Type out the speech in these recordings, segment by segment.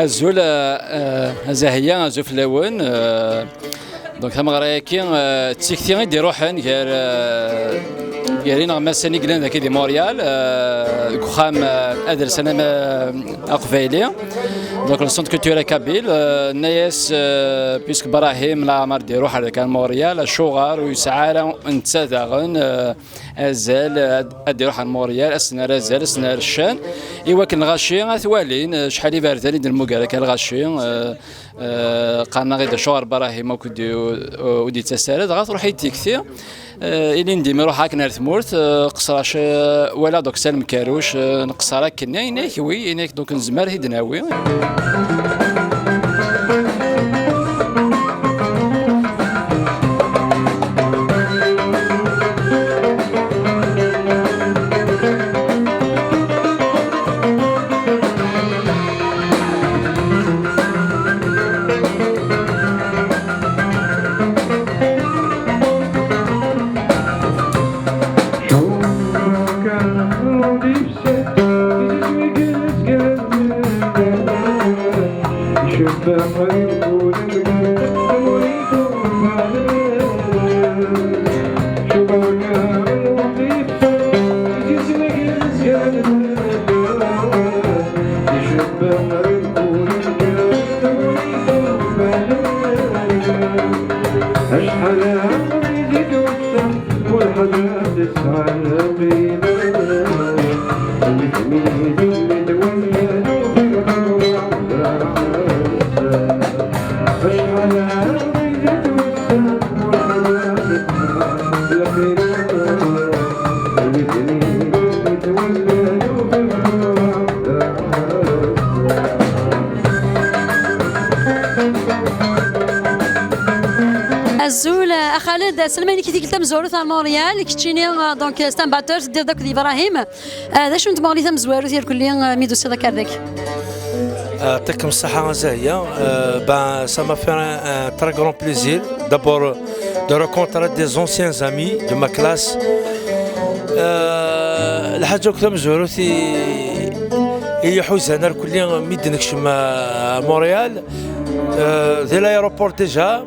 الزول زاهية زوف لون دونك ثم غرايكي تسيكتي غير روحن غير يارين غمساني قلنا ذاك دي موريال كخام ادرس انا اقفايلي دونك السونت كولتورال كابيل نايس بيسك براهيم لا عمر دي روح هذاك موريال الشوغار ويسعى انت داغن ازال ادي روح موريال اسنا رازال اسنا الشان ايوا كن غاشي ثوالين شحال بارداني ديال الموكا كان غاشي قالنا غير شوغر براهيم ودي تسالد غتروح يتيكثي إلي نديم روح هاك نار ثمورت قصراش ولا دوك سالم كاروش نقصرا كنا يناك وي يناك دوك نزمر هيدناوي خالد سلماني كي قلت مزورو تاع مونريال كتشيني دونك ستان باتور دير داك ابراهيم هذا شنو تبغي تم زوارو ديال كل ميدو سي داك هذاك يعطيكم الصحة زاهية ben ça m'a fait un très grand plaisir d'abord de rencontrer des anciens amis de ma classe الحاجة كنت مزورو هي حوزة كل ميدنك شما مونريال ديال الايروبور ديجا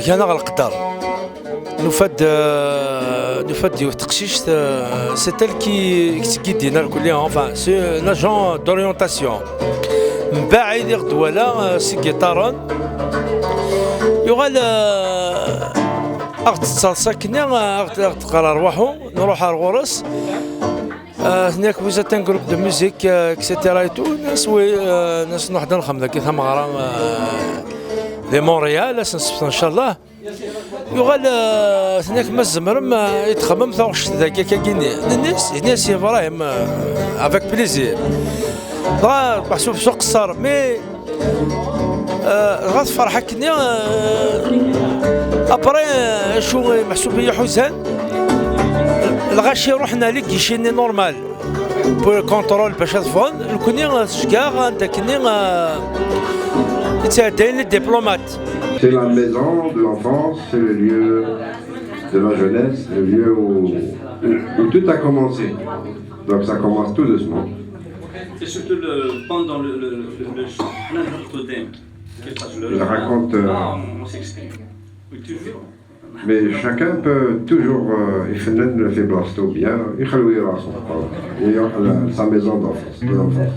كان غلق الدار نفد تقشيش سي تال كي دينا الكل enfin سي un agent d'orientation من بعيد غدوله سي كيطارون يغال اخت ساكنه اخت تقرا رواحو نروح على الغرس هناك وزات ان جروب دو ميوزيك اكسيتيرا ايتو ناس نوحد نخدم كي ثم غرام لي مونريال ان شاء الله يغال هناك ما الزمر ما يتخمم ثوش ذاك كاينين الناس ابراهيم افيك بليزير محسوب سوق الصار مي غاد فرحه كني ابري شو محسوب هي حسان الغاشي روحنا لك يشيني نورمال بور كونترول باش تفون كوني شكاغ انت كني C'est la maison de l'enfance, c'est le lieu de la jeunesse, le lieu où tout a commencé. Donc ça commence tout doucement. Et surtout pendant le il raconte. On s'exprime. Oui, toujours. Mais chacun peut toujours, il fait le fait blasto bien, il sa maison d'enfance, de l'enfance.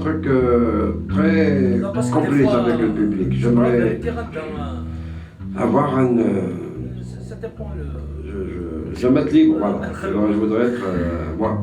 truc très complice avec le public. J'aimerais avoir un... je vais m'être libre, voilà. Alors, je voudrais être... moi.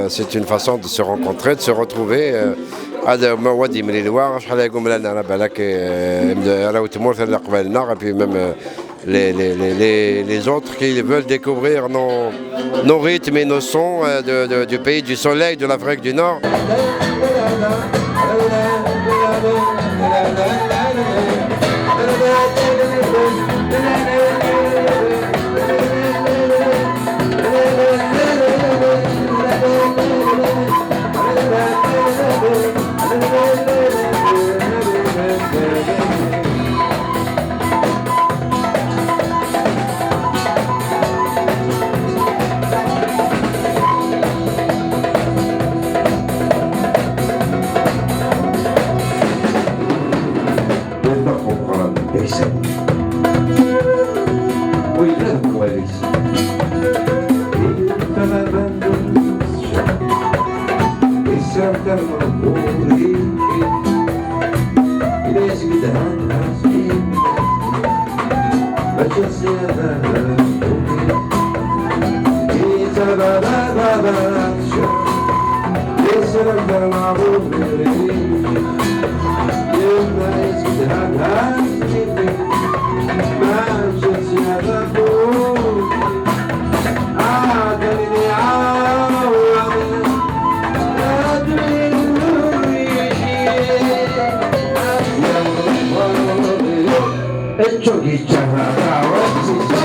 C'est une façon de se rencontrer, de se retrouver. هذا ما ودي من الوار شحال يقوم لنا على بالك راهو تمور في قبالنا et puis même les autres qui veulent découvrir nos rythmes et nos sons du pays du soleil de l'Afrique du Nord. Çok iyi çağırıyor.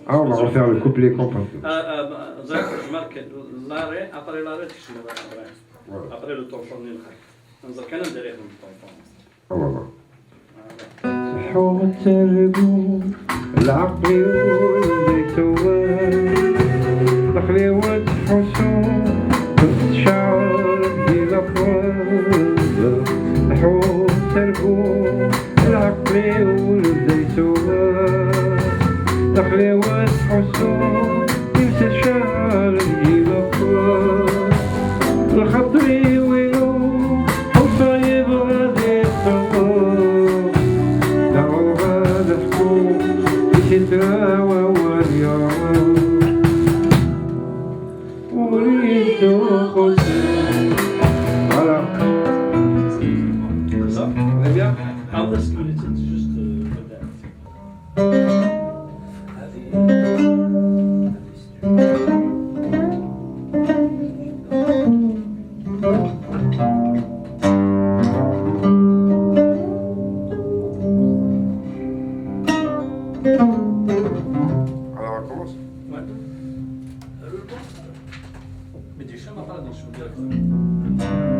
Ah, on va refaire le couplet complet. Après le temps On va voir. حوت الرجوم العقل والزيتوان تخليوة حسون تشعر بالأقوال حوت الرجوم العقل والزيتوان تخليوة حسون تشعر بالأقوال الخطري ويوم وصايب غادي الصغار دعوا غادي حكوم بشترا واليوم وريدو خسر voilà. Ça On est bien? Ah, that's good. It's just put that. Alors on commence. Ouais. Mais du chien, on va pas dans le chien directement.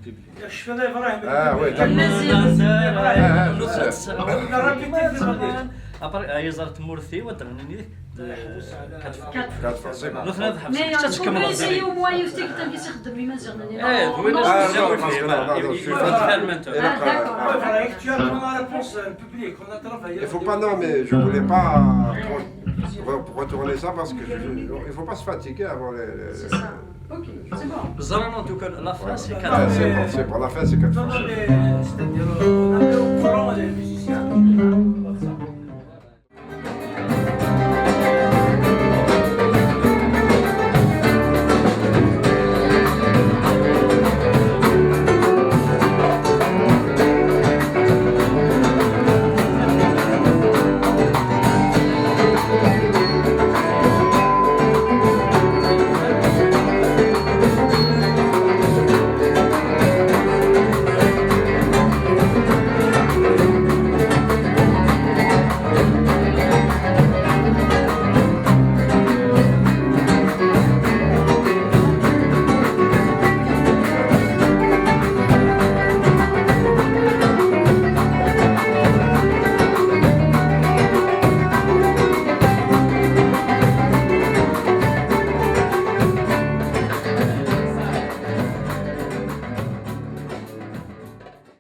public. الشفنا ابراهيم Ah oui, d'accord. Après, هي زارت مورثي ودرني Quatre fois, c'est bon. نوثنا ذهب مي حتى تكمل يسيو موالي وستيك تنقي يخدم لي مازال وين Ah non, parce que non, je suis Tu as vraiment la réponse publique. On a travaillé. Il faut pas, non, mais je voulais pas retourner ça parce que il faut pas se fatiguer avant les. C'est ça. Ok, c'est bon. زرنا دوكا لا فاس Ouais, c'est bon, la fin c'est 4 Non, fois. non, mais c'est-à-dire, on avait au courant les musiques.